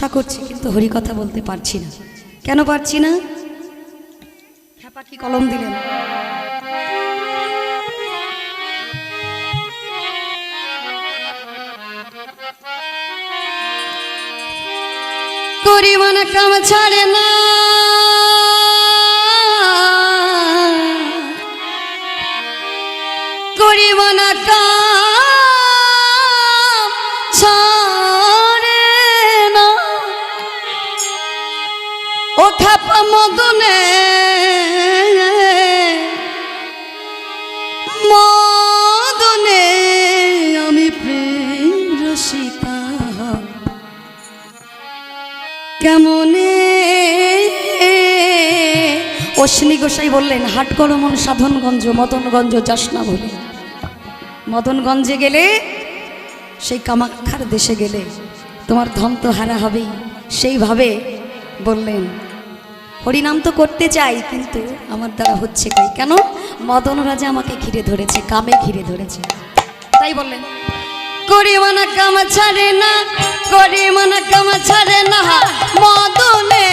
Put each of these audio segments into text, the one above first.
আশা করছি, কিন্তু হরি কথা বলতে পারছি না। কেন পারছি না? খ্যাপা কি কলম দিলেন? করি মনে কাম ছাড়ে না, করি মনে কাম ছাড়ে না, ও খ্যাপা মদনে মদনে আমি প্রেম রসিকা কেমনে। অশ্বিনী গোসাই বললেন, হাট করো মন সাধনগঞ্জ, মদনগঞ্জ যাস না বলে। মদনগঞ্জে গেলে, সেই কামাখ্যার দেশে গেলে তোমার ধন তো হারা হবেই। সেইভাবে বললেন, হরিনাম তো করতে চাই, কিন্তু আমার দ্বারা হচ্ছে কই। কেন? মদন রাজা আমাকে ঘিরে ধরেছে, কামে ঘিরে ধরেছে। তাই বললেন, করি মনা কাম ছাড়ে না, করি মনা কাম ছাড়ে না, মদনে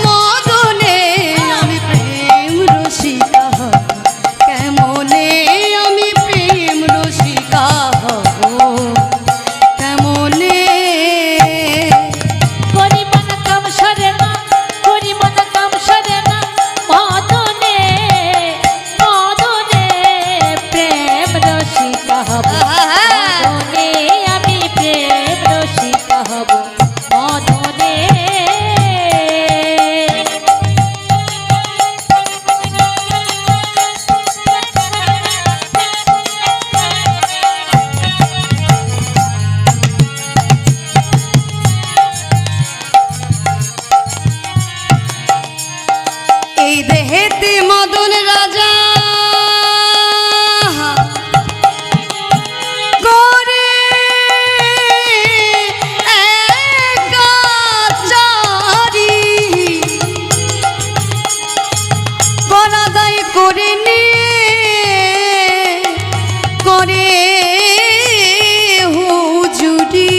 মদনে আমি প্রেম রসিকা কেমনে, আমি প্রেম রসিকা কেমনে। করি মনা কাম সারে না, করি মনা কাম সারে না, মদনে মদনে প্রেম রসিকা হব, মদনে আমি প্রেম রসিকা হব, মদনে। এই দেহেতে মদন রাজা করে একাচারি, বরাদাই করে করে হুজুরি।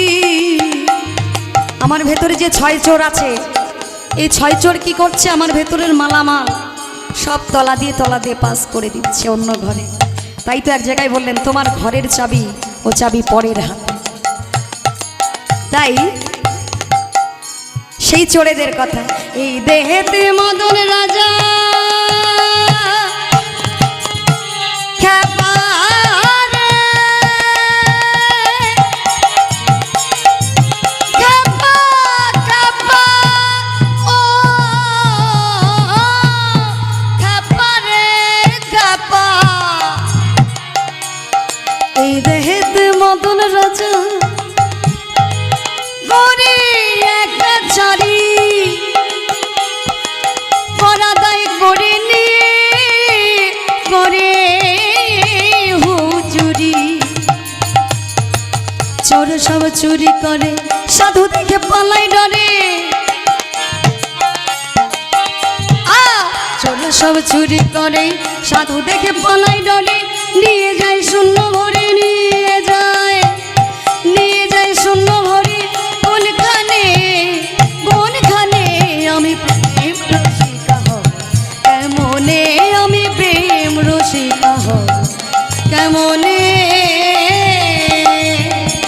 আমার ভেতরে যে 6 চোর আছে, এই 6 চোর কি করছে? আমার ভেতরের মালামাল সব তলা দিয়ে পাস করে দিচ্ছে অন্য ঘরে। তাই তো এক জায়গায় বললেন, তোমার ঘরের চাবি ও চাবি পরের হাতে। তাই সেই চোরেদের কথা, এই দেহেতে মদন রাজা খ্যাপা রে, খ্যাপা খ্যাপা ও খ্যাপা রে খ্যাপা। এই দেহেতে মদন রাজা গরি একাচারি, বরাদাই করে করে হুজুরি। চোর সব চুরি করে, সাধু দেখে পালাই ডরে। চোর সব চুরি করে, সাধু দেখে পালাই ডরে। নিয়ে যায় শূন্য ভরে, নিয়ে যায় শূন্য ভরে। কোনখানে কোনখানে আমি প্রেম রসিকা হব কেমনে, আমি প্রেম রসিকা হব কেমনে।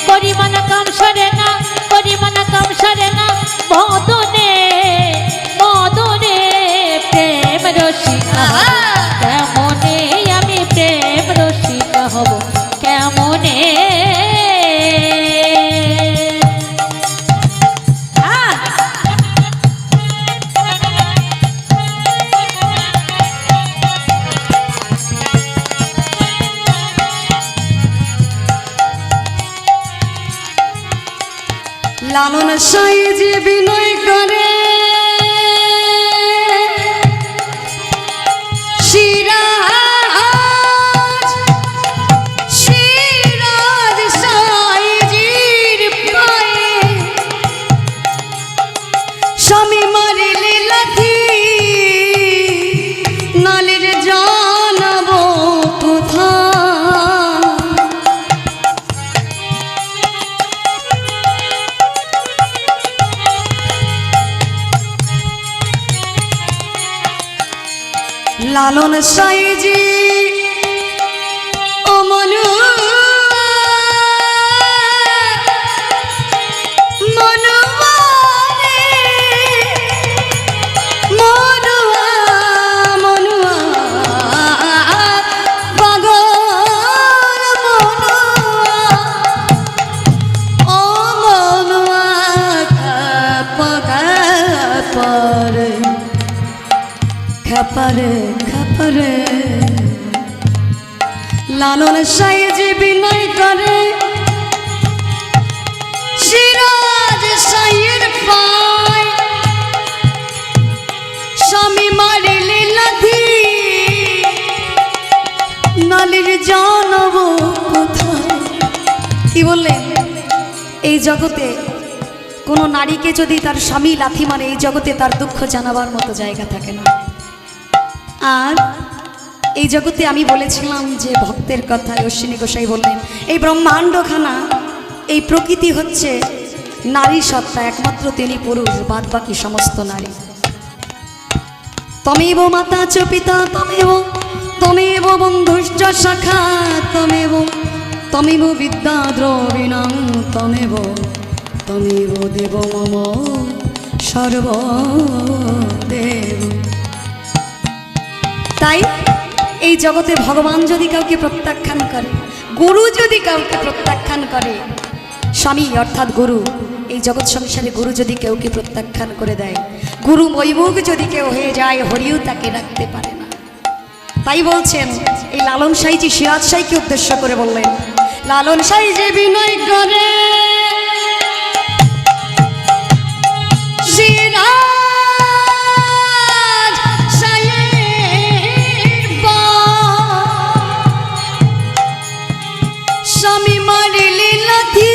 করি মনা কাম সারে না, করি মনা কাম সারে না, মদনে মদনে প্রেম রসিকা হব কেমনে, আমি প্রেম রসিকা হব কেমনে। লালন সাই যে বিনয় করে, সিরাজ সিরাজ সাইজির পায়ে স্বামী মারিলে লাথি, নালের জানাবো কোথায়। লালন সাইজি ও মনুয়া মনুয়া রে, মনুয়া মনুয়া পাগল মনুয়া ও মনুয়া খাপারে খাপারে খাপারে লালন সাইজি বিনয় করে সিরাজ সাইয়ের পায় স্বামী মারিলে লাথি নালির জানব কোথায়। কি বললেন? এই জগতে কোনো নারীকে যদি তার স্বামী লাথি মারে এই জগতে তার দুঃখ জানাবার মতো জায়গা থাকে না। আর এই জগতে আমি বলেছিলাম যে ভক্তের কথায় অশ্বিনী গোসাই বললেন এই ব্রহ্মাণ্ডখানা এই প্রকৃতি হচ্ছে নারী সত্তা, একমাত্র তিনি পুরুষ, বাদ বাকি সমস্ত নারী। তমেব মাতা চ পিতা তমেব তমেব বন্ধুশ্চ সখা তমেব তমেব বিদ্যা দ্রবিণং তমেব তমেব দেব মম সর্বদেব। তাই এই জগতে ভগবান যদি কাউকে প্রত্যাখ্যান করে, গুরু যদি কাউকে প্রত্যাখ্যান করে, স্বামী অর্থাৎ গুরু, এই জগৎ সংসারে গুরু যদি কেউকে প্রত্যাখ্যান করে দেয়, গুরু বৈমুখ যদি কেউ হয়ে যায়, হরিও তাকে রাখতে পারে না। তাই বলছেন এই লালন সাইজি সিরাজ সাইকে উদ্দেশ্য করে বললেন লালন সাইজি বিনয় করে স্বামী মারিলে লাথি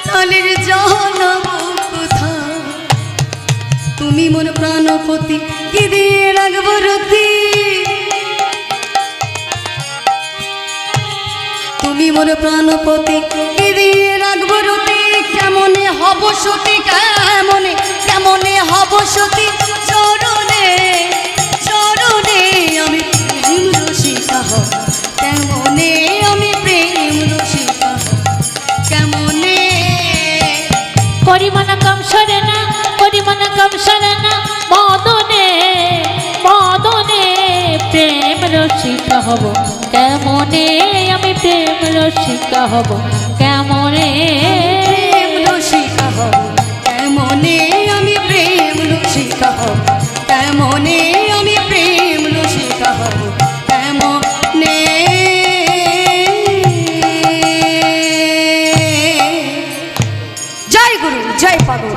নালির জানব কোথায়। তুমি মোর প্রাণপতি কি দিয়ে রাখবো রতি, তুমি মোর প্রাণপতি কি দিয়ে রাখবো রতি। কেমনে হব সতী কেমনে কেমনে হব সতী চরণে চরণে আমি প্রেম রসিকা হব, কেমনে আমি প্রেম রসিকা হব, কেমনে করিমনা কম সরে না করিমনা কম সরে না মদনে মদনে প্রেম রসিকা হব, কেমনে আমি প্রেম রসিকা হব, কেমনে প্রেম রসিকা হব, কেমনে আমি প্রেম রসিকা হব, কেমনে আমি প্রেম রসিকা হব, কেমনে। জয় গুরু জয় পাগল।